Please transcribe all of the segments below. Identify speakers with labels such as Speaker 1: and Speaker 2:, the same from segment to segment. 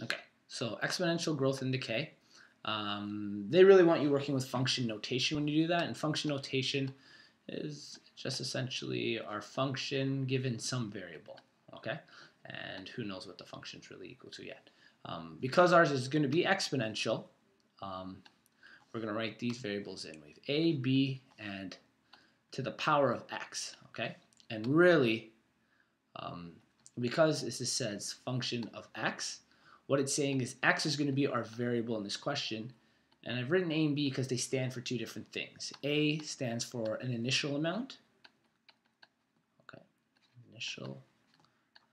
Speaker 1: Okay, so exponential growth and decay. They really want you working with function notation when you do that, and function notation is just essentially our function given some variable, okay? And who knows what the function is really equal to yet. Because ours is going to be exponential, we're going to write these variables in. We have a, b, and to the power of x, okay? And really, because this says function of x, what it's saying is x is going to be our variable in this question. And I've written a and b because they stand for two different things. A stands for an initial amount. Okay, initial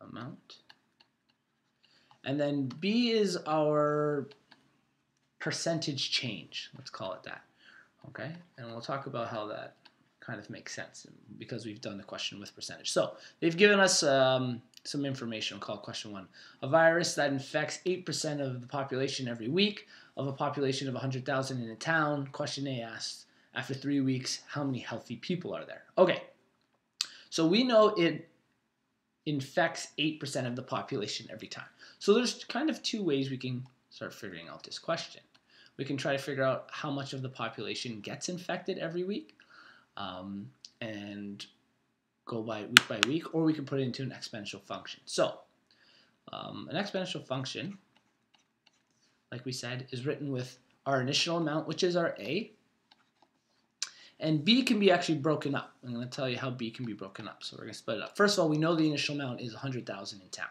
Speaker 1: amount. And then b is our percentage change. Let's call it that. Okay, and we'll talk about how that kind of makes sense because we've done the question with percentage. So they've given us some information called question 1. A virus that infects 8% of the population every week of a population of 100,000 in a town. Question A asks, after 3 weeks, how many healthy people are there? Okay, so we know it infects 8% of the population every time. So there's kind of two ways we can start figuring out this question. We can try to figure out how much of the population gets infected every week, and go by week, or we can put it into an exponential function. So an exponential function, like we said, is written with our initial amount, which is our a, and b can be actually broken up. I'm going to tell you how b can be broken up. So we're going to split it up. First of all, we know the initial amount is 100,000 in town,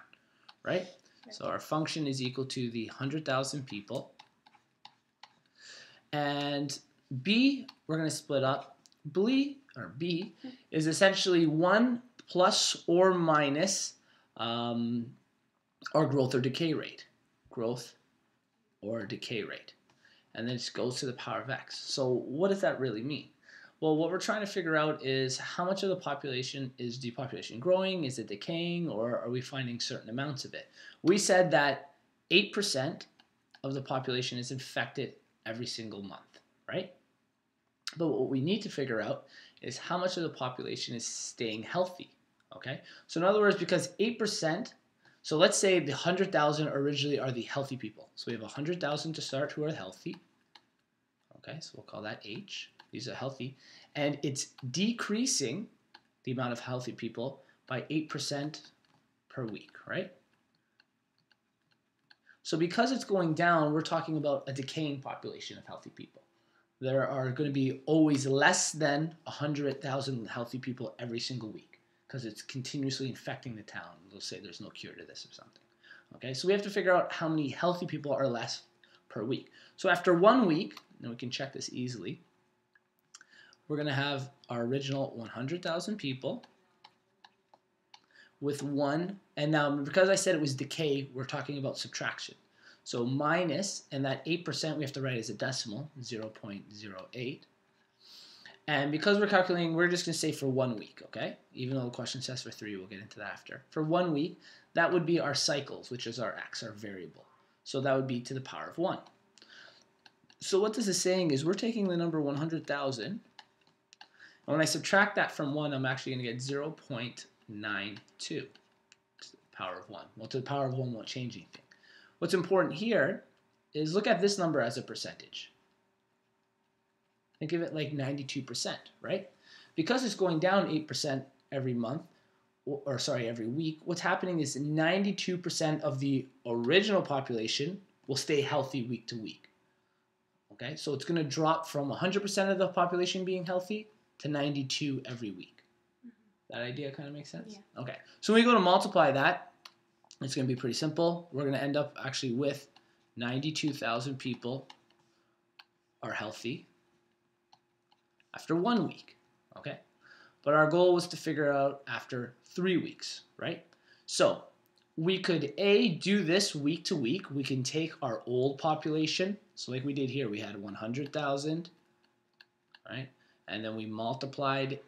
Speaker 1: right? So our function is equal to the 100,000 people. And b, we're going to split up. B is essentially 1 plus or minus our growth or decay rate. Growth or decay rate. And then it goes to the power of x. So what does that really mean? Well, what we're trying to figure out is how much of the population is depopulation growing, is it decaying, or are we finding certain amounts of it? We said that 8% of the population is infected every single month, right? But what we need to figure out is how much of the population is staying healthy, okay? So in other words, because 8%, so let's say the 100,000 originally are the healthy people. So we have 100,000 to start who are healthy, okay? So we'll call that H. These are healthy. And it's decreasing the amount of healthy people by 8% per week, right? So because it's going down, we're talking about a decaying population of healthy people. There are going to be always less than 100,000 healthy people every single week because it's continuously infecting the town. They'll say there's no cure to this or something. Okay, so we have to figure out how many healthy people are less per week. So after 1 week, and we can check this easily, we're going to have our original 100,000 people with 1, and now because I said it was decay, we're talking about subtraction. So minus, and that 8% we have to write as a decimal, 0.08. And because we're calculating, we're just going to say for 1 week, okay? Even though the question says for 3, we'll get into that after. For 1 week, that would be our cycles, which is our x, our variable. So that would be to the power of 1. So what this is saying is we're taking the number 100,000, and when I subtract that from 1, I'm actually going to get 0.92 to the power of 1. Well, to the power of 1 won't change anything. What's important here is look at this number as a percentage. Think of it like 92%, right? Because it's going down 8% every month, or sorry, every week, what's happening is 92% of the original population will stay healthy week to week. Okay, so it's going to drop from 100% of the population being healthy to 92 every week. That idea kind of makes sense? Yeah. Okay, so when we go to multiply that, it's going to be pretty simple. We're going to end up actually with 92,000 people are healthy after 1 week, okay? But our goal was to figure out after 3 weeks, right? So we could do this week to week. We can take our old population. So like we did here, we had 100,000, right? And then we multiplied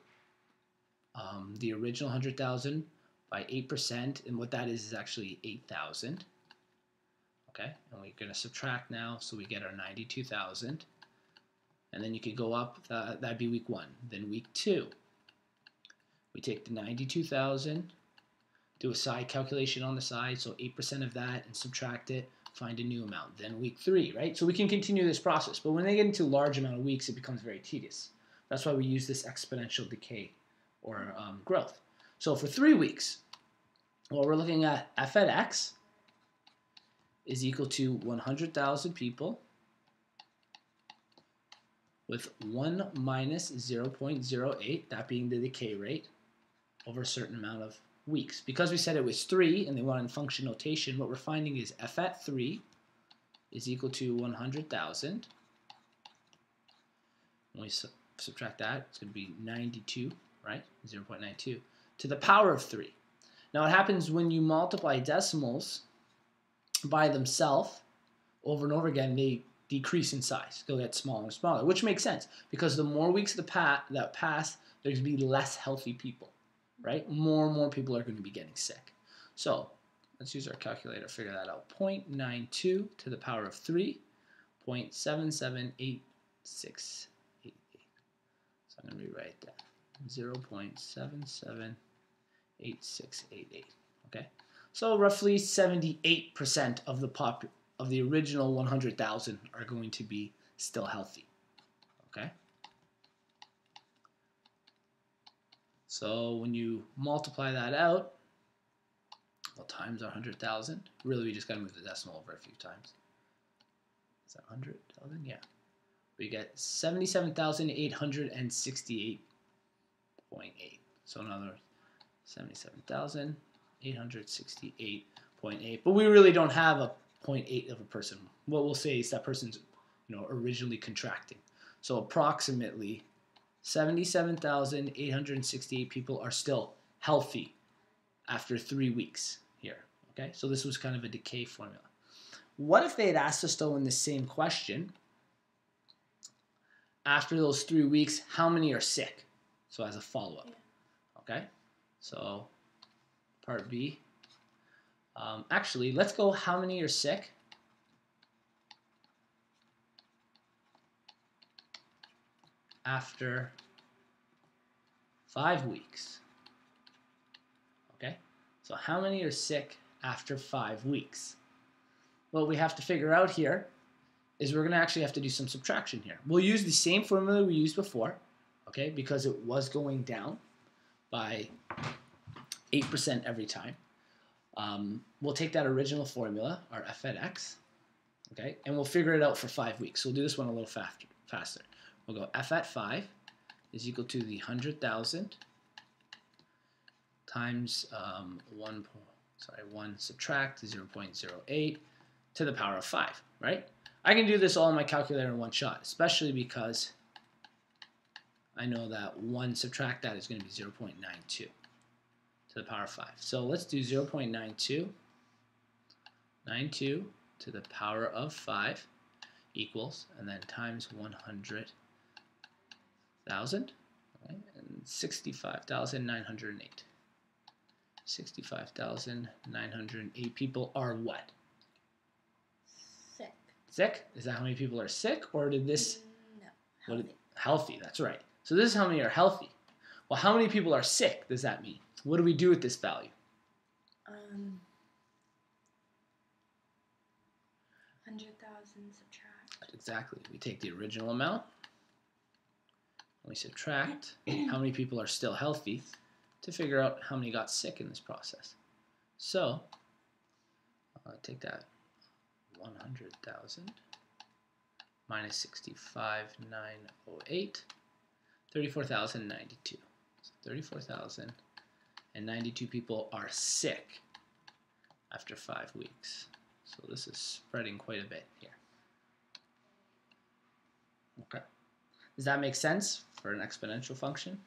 Speaker 1: the original 100,000 by 8%, and what that is actually 8,000. Okay, and we're going to subtract now, so we get our 92,000. And then you could go up, that'd be week 1. Then week 2, we take the 92,000, do a side calculation on the side, so 8% of that, and subtract it find a new amount, then week 3, right? So we can continue this process, but when they get into a large amount of weeks, it becomes very tedious. That's why we use this exponential decay or growth. So for 3 weeks, well, we're looking at f at x is equal to 100,000 people with 1 minus 0.08, that being the decay rate, over a certain amount of weeks. Because we said it was 3 and they wanted function notation, what we're finding is f at 3 is equal to 100,000. When we subtract that, it's going to be 92, right? 0.92 to the power of 3. Now what happens when you multiply decimals by themselves over and over again, they decrease in size. They'll get smaller and smaller, which makes sense because the more weeks that pass, there's going to be less healthy people, right? More and more people are going to be getting sick. So let's use our calculator to figure that out. 0.92 to the power of 3, 0.778688. So I'm going to rewrite that. 0.778688. Okay, so roughly 78% of the original 100,000 are going to be still healthy. Okay, so when you multiply that out, well, times our 100,000. Really, we just got to move the decimal over a few times. Is that 100,000? Yeah. We get 77,868.8. So in other words, 77,868.8. But we really don't have a 0.8 of a person. What we'll say is that person's, originally contracting. So approximately 77,868 people are still healthy after 3 weeks here. Okay, so this was kind of a decay formula. What if they had asked us though in the same question, after those 3 weeks, how many are sick? So as a follow-up. Okay, so part B. Actually, let's go how many are sick after 5 weeks. Okay, so how many are sick after 5 weeks? What we have to figure out here is we're going to actually have to do some subtraction here. We'll use the same formula we used before, okay, because it was going down by 8% every time. We'll take that original formula, our f at x, okay, and we'll figure it out for 5 weeks. So we'll do this one a little faster. We'll go f at 5 is equal to the 100,000 times 1 subtract 0.08 to the power of 5, right? I can do this all in my calculator in one shot, especially because I know that 1 subtract that is going to be 0.92 to the power of 5. So let's do 0.92 to the power of 5 equals, and then times 100,000, right? And 65,908. 65,908 people are what? Sick? Is that how many people are sick, or did this?
Speaker 2: No, healthy.
Speaker 1: Healthy, that's right. So this is how many are healthy. Well, how many people are sick does that mean? What do we do with this value?
Speaker 2: 100,000 subtract.
Speaker 1: Exactly. We take the original amount, and we subtract how many people are still healthy to figure out how many got sick in this process. So, take that 100,000 minus 65,908, 34,092. So 34,092 people are sick after 5 weeks. So this is spreading quite a bit here. Okay. Does that make sense for an exponential function?